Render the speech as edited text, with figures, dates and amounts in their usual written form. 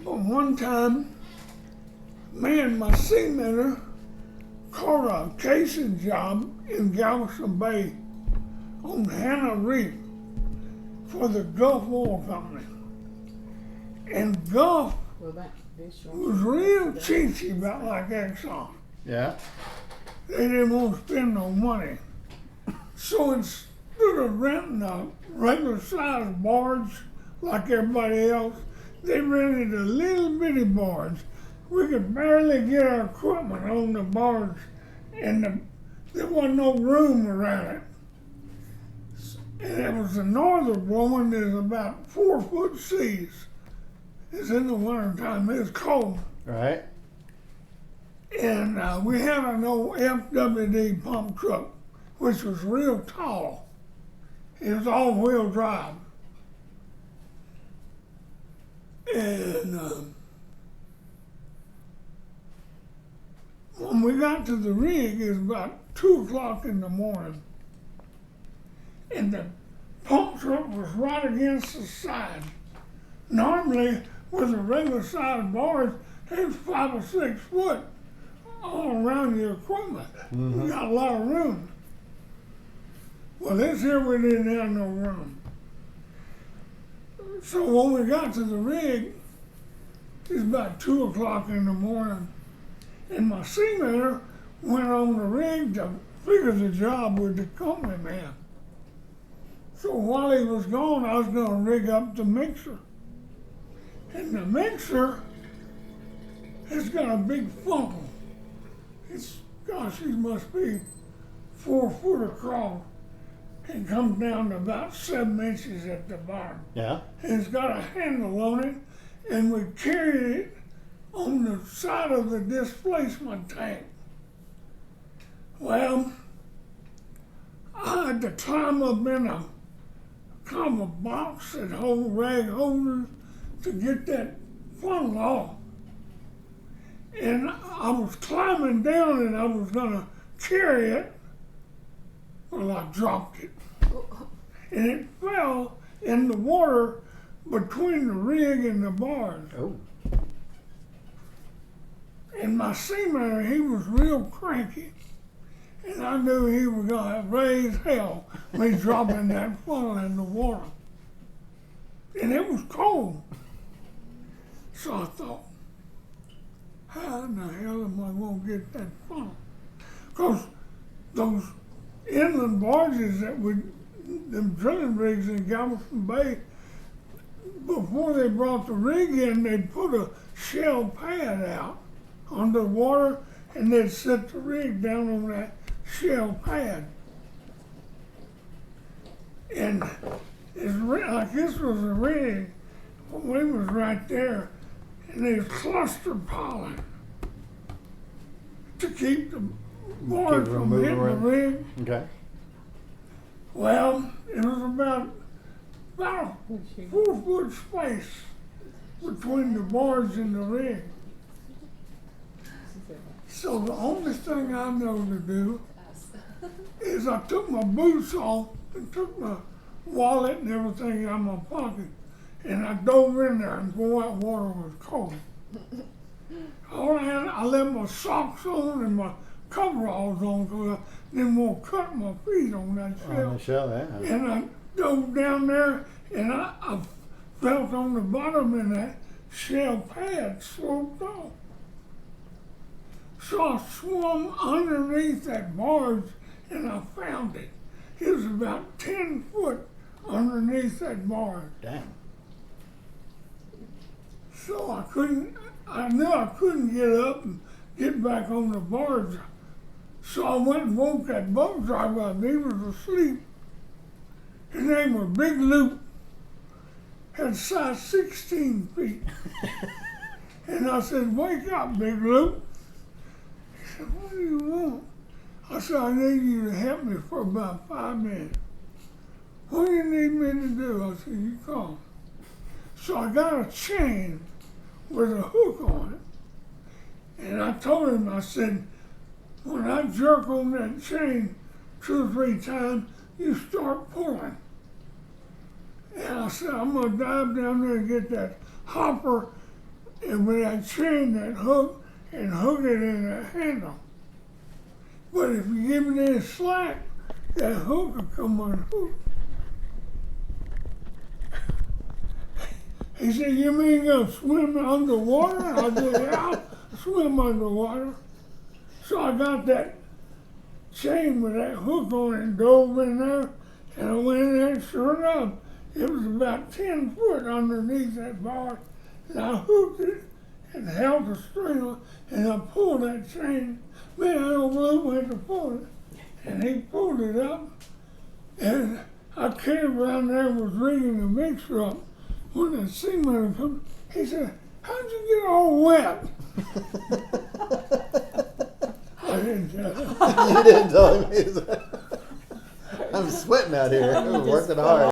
But one time, me and my seaman caught a casing job in Galveston Bay on Hannah Reef for the Gulf Oil Company. And Gulf was real cheeky about like Exxon. Yeah. They didn't want to spend no money. So instead of renting a regular sized barge like everybody else, they rented a little bitty barge. We could barely get our equipment on the barge, and there wasn't no room around it. And it was the northern blowing. There's about 4 foot seas. It's in the wintertime. It's cold. Right. And we had an old FWD pump truck, which was real tall. It was all-wheel drive. And when we got to the rig, it was about 2 o'clock in the morning. And the pump truck was right against the side. Normally, with a regular sized barge, it's 5 or 6 foot all around your equipment. You got a lot of room. Well, this here we didn't have no room. So when we got to the rig, it was about 2 o'clock in the morning, and my seaman went on the rig to figure the job with the company man. So while he was gone, I was going to rig up the mixer. And the mixer has got a big funnel. It's, gosh, it must be 4 foot across and comes down to about 7 inches at the bottom. Yeah. And it's got a handle on it, and we carried it on the side of the displacement tank. Well, I had to climb up in a kind of a box that holds rag holders to get that funnel off. And I was climbing down and I was gonna carry it. Well, I dropped it. And it fell in the water between the rig and the barge. Oh. And my seaman, he was real cranky. And I knew he was gonna raise hell me dropping that funnel in the water. And it was cold. So I thought, how in the hell am I gonna get that funnel? Because those inland barges that them drilling rigs in Galveston Bay, before they brought the rig in, they'd put a shell pad out underwater and they'd set the rig down on that shell pad. And like this was a rig, we was right there, and they was cluster piling to keep the board from hitting the rig. Okay. Well, it was about a 4 foot space between the boards and the rig. So the only thing I know to do is I took my boots off and took my wallet and everything out of my pocket, and I dove in there, and boy, that water was cold. I left my socks on and my coveralls on because I didn't want to cut my feet on that shell. On the shell, yeah. And I dove down there, and I felt on the bottom, and that shell pad sloped off. So I swum underneath that barge, and I found it. It was about 10 foot underneath that barge. Damn. So I knew I couldn't get up and get back on the barge. So I went and woke that boat driver up. He was asleep. His name was Big Loop. Had size 16 feet. And I said, "Wake up, Big Loop." He said, "What do you want?" I said, "I need you to help me for about 5 minutes." "What do you need me to do?" I said, "You come." So I got a chain with a hook on it. And I told him, I said, "When I jerk on that chain 2 or 3 times, you start pulling." And I said, "I'm gonna dive down there and get that hopper and with that chain, that hook, and hook it in the handle. But if you give it any slack, that hook will come unhooked. He said, "You mean you're swim underwater?" I said, "Yeah, I'll swim underwater." So I got that chain with that hook on it and dove in there, and I went in there, and sure enough, it was about 10 foot underneath that bar, and I hooked it and held the string on, and I pulled that chain. Man, I don't believe we had to pull it. And he pulled it up, and I came around there and was rigging the mixer up. When the seaman come, he said, "How'd you get all wet?" I didn't tell him. You didn't tell him. I'm sweating out here. I'm working hard.